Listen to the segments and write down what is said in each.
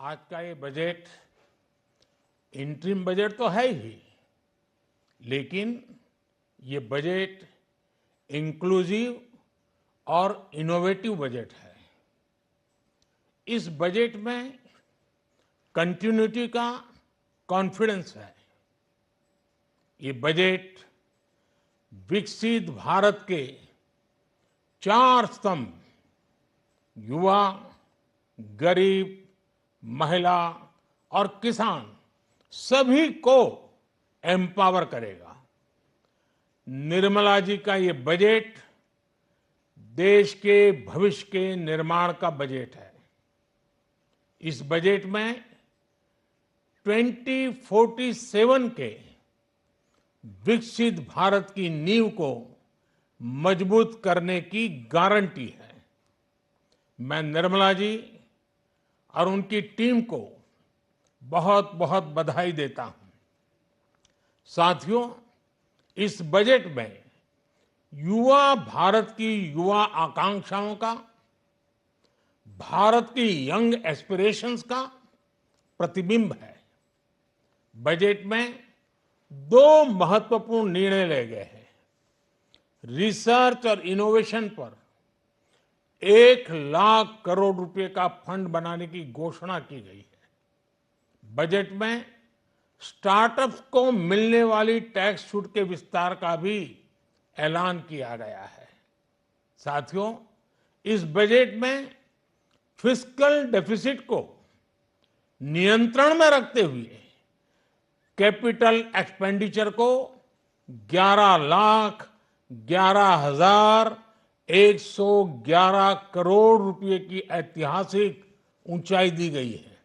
आज का ये बजट इंटरिम बजट तो है ही, लेकिन ये बजट इंक्लूसिव और इनोवेटिव बजट है। इस बजट में कंटिन्यूटी का कॉन्फिडेंस है। ये बजट विकसित भारत के 4 स्तंभ युवा, गरीब, महिला और किसान सभी को एम्पावर करेगा। निर्मला जी का ये बजट देश के भविष्य के निर्माण का बजट है। इस बजट में 2047 के विकसित भारत की नींव को मजबूत करने की गारंटी है। मैं निर्मला जी और उनकी टीम को बहुत बहुत बधाई देता हूं। साथियों, इस बजट में युवा भारत की युवा आकांक्षाओं का, भारत की यंग एस्पिरेशंस का प्रतिबिंब है। बजट में 2 महत्वपूर्ण निर्णय लिए गए हैं। रिसर्च और इनोवेशन पर 1 लाख करोड़ रुपए का फंड बनाने की घोषणा की गई है। बजट में स्टार्टअप्स को मिलने वाली टैक्स छूट के विस्तार का भी ऐलान किया गया है। साथियों, इस बजट में फिस्कल डेफिसिट को नियंत्रण में रखते हुए कैपिटल एक्सपेंडिचर को 11,11,111 करोड़ रुपए की ऐतिहासिक ऊंचाई दी गई है।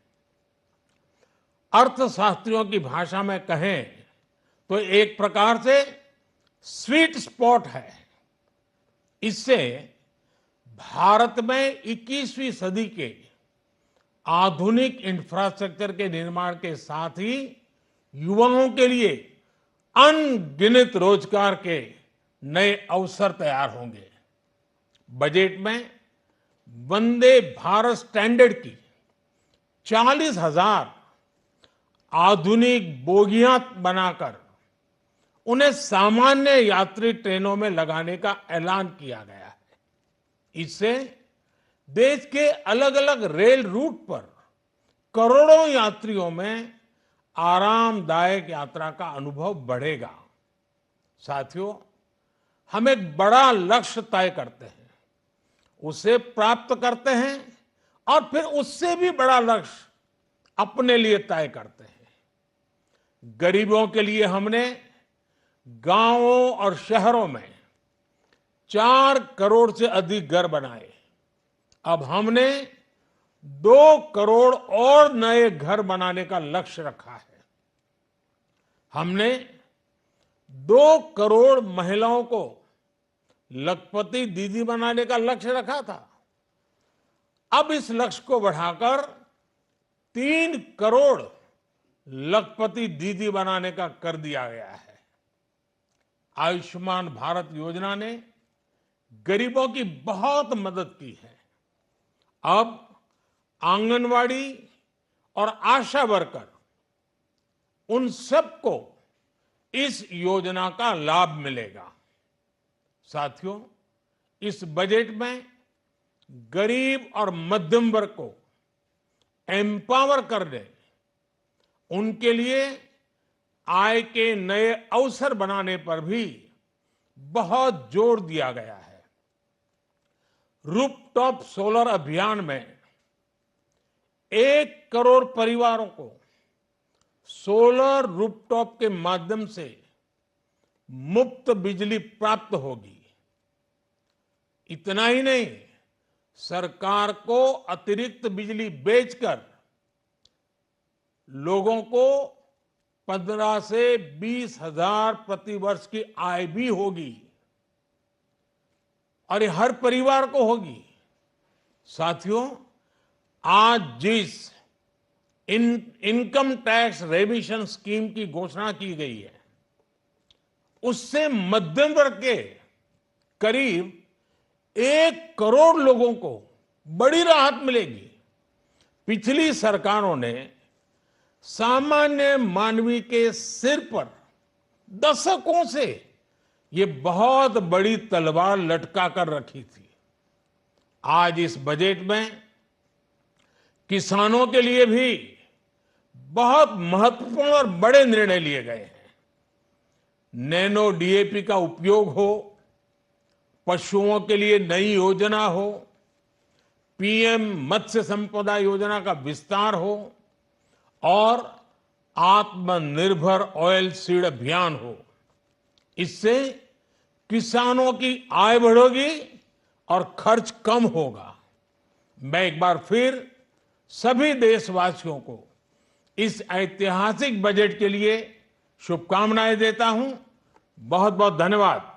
अर्थशास्त्रियों की भाषा में कहें तो एक प्रकार से स्वीट स्पॉट है। इससे भारत में 21वीं सदी के आधुनिक इंफ्रास्ट्रक्चर के निर्माण के साथ ही युवाओं के लिए अनगिनत रोजगार के नए अवसर तैयार होंगे। बजट में वंदे भारत स्टैंडर्ड की 40,000 आधुनिक बोगियां बनाकर उन्हें सामान्य यात्री ट्रेनों में लगाने का ऐलान किया गया है। इससे देश के अलग अलग रेल रूट पर करोड़ों यात्रियों में आरामदायक यात्रा का अनुभव बढ़ेगा। साथियों, हम एक बड़ा लक्ष्य तय करते हैं, उसे प्राप्त करते हैं और फिर उससे भी बड़ा लक्ष्य अपने लिए तय करते हैं। गरीबों के लिए हमने गांवों और शहरों में 4 करोड़ से अधिक घर बनाए। अब हमने 2 करोड़ और नए घर बनाने का लक्ष्य रखा है। हमने 2 करोड़ महिलाओं को लखपति दीदी बनाने का लक्ष्य रखा था। अब इस लक्ष्य को बढ़ाकर 3 करोड़ लखपति दीदी बनाने का कर दिया गया है। आयुष्मान भारत योजना ने गरीबों की बहुत मदद की है। अब आंगनवाड़ी और आशा वर्कर, उन सबको इस योजना का लाभ मिलेगा। साथियों, इस बजट में गरीब और मध्यम वर्ग को एम्पावर करने, उनके लिए आय के नए अवसर बनाने पर भी बहुत जोर दिया गया है। रूफटॉप सोलर अभियान में 1 करोड़ परिवारों को सोलर रूफटॉप के माध्यम से मुफ्त बिजली प्राप्त होगी। इतना ही नहीं, सरकार को अतिरिक्त बिजली बेचकर लोगों को 15 से 20 हजार प्रति वर्ष की आय भी होगी और ये हर परिवार को होगी। साथियों, आज जिस इनकम टैक्स रेमिशन स्कीम की घोषणा की गई है, उससे मध्यम वर्ग के करीब 1 करोड़ लोगों को बड़ी राहत मिलेगी। पिछली सरकारों ने सामान्य मानवी के सिर पर दशकों से ये बहुत बड़ी तलवार लटका कर रखी थी। आज इस बजट में किसानों के लिए भी बहुत महत्वपूर्ण और बड़े निर्णय लिए गए हैं। नैनो डीएपी का उपयोग हो, पशुओं के लिए नई योजना हो, पीएम मत्स्य संपदा योजना का विस्तार हो और आत्मनिर्भर ऑयल सीड अभियान हो। इससे किसानों की आय बढ़ेगी और खर्च कम होगा। मैं एक बार फिर सभी देशवासियों को इस ऐतिहासिक बजट के लिए शुभकामनाएं देता हूं। बहुत बहुत धन्यवाद।